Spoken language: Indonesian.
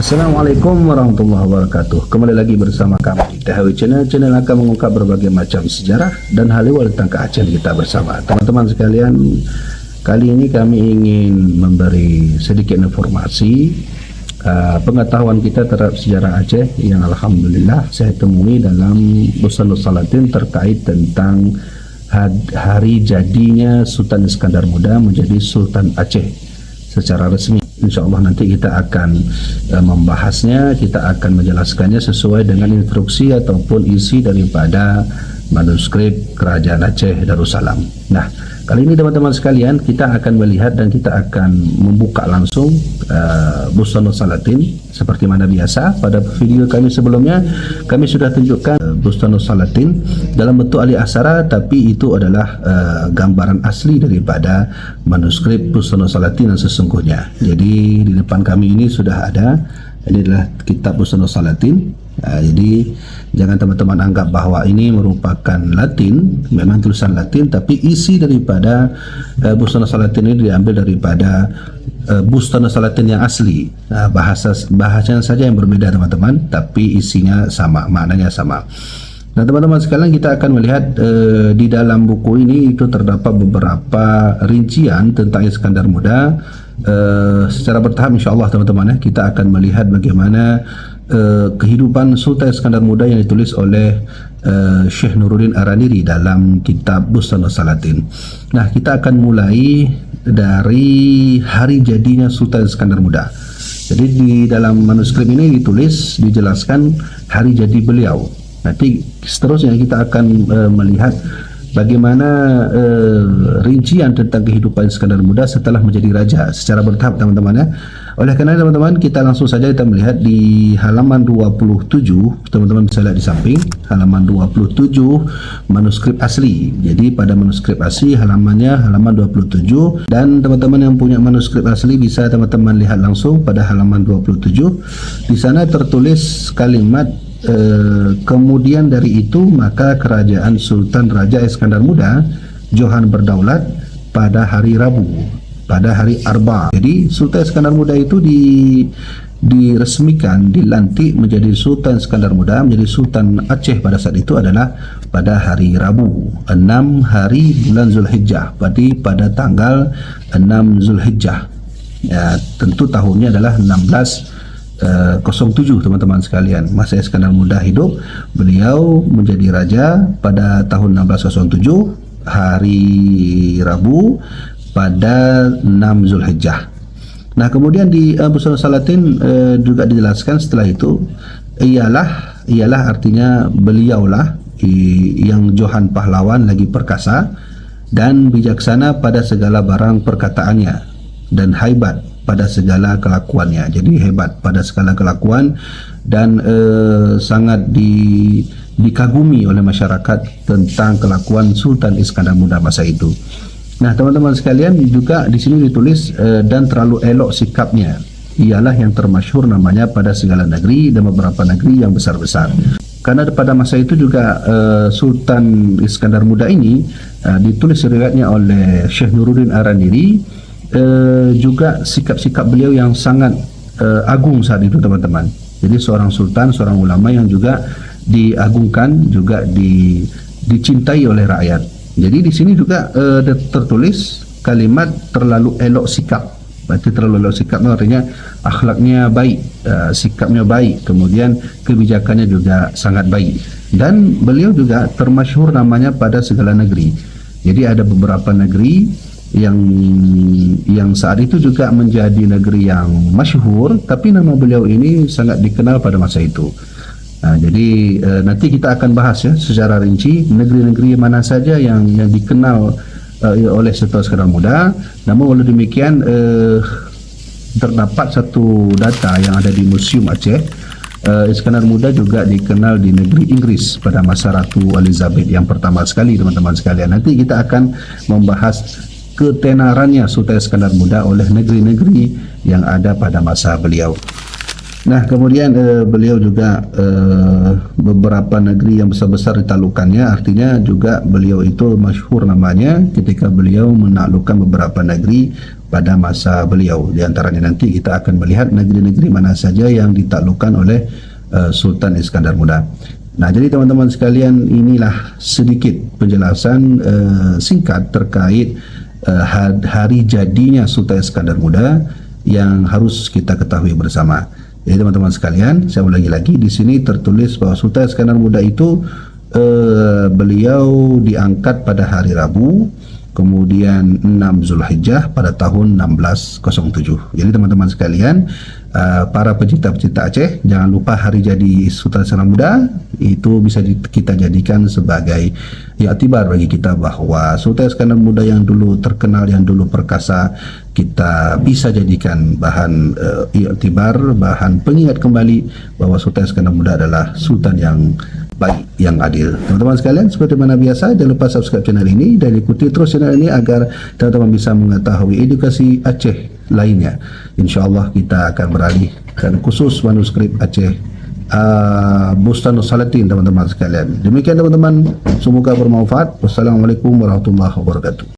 Assalamualaikum warahmatullahi wabarakatuh. Kembali lagi bersama kami di Tahawi Channel. Channel akan mengungkap berbagai macam sejarah dan hal ehwal tentang Aceh kita bersama. Teman-teman sekalian, kali ini kami ingin memberi sedikit informasi pengetahuan kita terhadap sejarah Aceh yang alhamdulillah saya temui dalam Bustanus Salatin terkait tentang hari jadinya Sultan Iskandar Muda menjadi Sultan Aceh secara resmi. InsyaAllah nanti kita akan membahasnya, kita akan menjelaskannya sesuai dengan instruksi ataupun isi daripada manuskrip Kerajaan Aceh Darussalam. Nah, kali ini teman-teman sekalian kita akan melihat dan kita akan membuka langsung Bustanus Salatin. Seperti mana biasa pada video kami sebelumnya, kami sudah tunjukkan Bustanus Salatin dalam bentuk alih aksara, tapi itu adalah gambaran asli daripada manuskrip Bustanus Salatin yang sesungguhnya. Jadi di depan kami ini sudah ada, ini adalah kitab Bustanus Salatin. Jadi jangan teman-teman anggap bahwa ini merupakan Latin, memang tulisan Latin, tapi isi daripada Bustanus Salatin ini diambil daripada Bustanus Salatin yang asli. Bahasanya saja yang berbeda teman-teman, tapi isinya sama, maknanya sama. Nah teman-teman sekalian, kita akan melihat di dalam buku ini itu terdapat beberapa rincian tentang Iskandar Muda. Secara bertahap insyaAllah teman-teman ya, kita akan melihat bagaimana kehidupan Sultan Iskandar Muda yang ditulis oleh Syekh Nuruddin Araniri dalam kitab Bustanus Salatin. Nah, kita akan mulai dari hari jadinya Sultan Iskandar Muda. Jadi di dalam manuskrip ini ditulis, dijelaskan hari jadi beliau. Nanti seterusnya kita akan melihat bagaimana rincian tentang kehidupan Iskandar Muda setelah menjadi raja secara bertahap teman-teman ya. Oleh karena teman-teman, kita langsung saja kita melihat di halaman 27. Teman-teman bisa lihat di samping halaman 27 manuskrip asli. Jadi pada manuskrip asli halamannya halaman 27, dan teman-teman yang punya manuskrip asli bisa teman-teman lihat langsung pada halaman 27. Di sana tertulis kalimat kemudian dari itu maka kerajaan Sultan Raja Iskandar Muda Johan berdaulat pada hari Rabu, pada hari Arba. Jadi Sultan Iskandar Muda itu diresmikan, dilantik menjadi Sultan Iskandar Muda, menjadi Sultan Aceh pada saat itu adalah pada hari Rabu, 6 hari bulan Zulhijjah, berarti pada tanggal 6 Zulhijjah ya, tentu tahunnya adalah 1607 teman-teman sekalian. Masa Iskandar Muda hidup, beliau menjadi raja pada tahun 1607 hari Rabu pada 6 Zulhijjah. Nah kemudian di Bustanus Salatin juga dijelaskan setelah itu ialah artinya beliaulah yang Johan pahlawan lagi perkasa dan bijaksana pada segala barang perkataannya dan haibat pada segala kelakuannya. Jadi hebat pada segala kelakuan dan sangat dikagumi oleh masyarakat tentang kelakuan Sultan Iskandar Muda masa itu. Nah teman-teman sekalian, juga di sini ditulis dan terlalu elok sikapnya, ialah yang termasyhur namanya pada segala negeri dan beberapa negeri yang besar-besar. Karena pada masa itu juga Sultan Iskandar Muda ini ditulis riwayatnya oleh Syekh Nuruddin Araniri. Juga sikap-sikap beliau yang sangat agung saat itu teman-teman. Jadi seorang sultan, seorang ulama yang juga diagungkan, juga dicintai oleh rakyat. Jadi di sini juga tertulis kalimat terlalu elok sikap. Berarti terlalu elok sikap artinya akhlaknya baik, sikapnya baik, kemudian kebijakannya juga sangat baik. Dan beliau juga termasyhur namanya pada segala negeri. Jadi ada beberapa negeri yang saat itu juga menjadi negeri yang masyhur, tapi nama beliau ini sangat dikenal pada masa itu. Nah, jadi nanti kita akan bahas ya secara rinci negeri-negeri mana saja yang dikenal oleh Sultan Iskandar Muda. Namun walau demikian terdapat satu data yang ada di Museum Aceh. Iskandar Muda juga dikenal di negeri Inggris pada masa Ratu Elizabeth yang pertama sekali teman-teman sekalian. Nanti kita akan membahas ketenarannya Sultan Iskandar Muda oleh negeri-negeri yang ada pada masa beliau. Nah kemudian beliau juga beberapa negeri yang besar-besar ditaklukannya, artinya juga beliau itu masyhur namanya ketika beliau menaklukkan beberapa negeri pada masa beliau. Di antaranya nanti kita akan melihat negeri-negeri mana saja yang ditaklukkan oleh Sultan Iskandar Muda. Nah, jadi teman-teman sekalian, inilah sedikit penjelasan singkat terkait hari jadinya Sultan Iskandar Muda yang harus kita ketahui bersama. Jadi teman-teman sekalian, saya ulangi lagi, di sini tertulis bahwa Sultan Iskandar Muda itu beliau diangkat pada hari Rabu, kemudian 6 Zulhijjah pada tahun 1607. Jadi teman-teman sekalian, para pecinta-pecinta Aceh, jangan lupa hari jadi Sultan Iskandar Muda itu bisa kita jadikan sebagai iktibar bagi kita bahwa Sultan Iskandar Muda yang dulu terkenal, yang dulu perkasa, kita bisa jadikan bahan iktibar, bahan pengingat kembali bahwa Sultan Iskandar Muda adalah sultan yang baik, yang adil. Teman-teman sekalian, seperti mana biasa, jangan lupa subscribe channel ini dan ikuti terus channel ini agar teman-teman bisa mengetahui edukasi Aceh lainnya. InsyaAllah kita akan beralih dan khusus manuskrip Aceh Bustanus Salatin, teman-teman sekalian. Demikian teman-teman, semoga bermanfaat. Wassalamualaikum warahmatullahi wabarakatuh.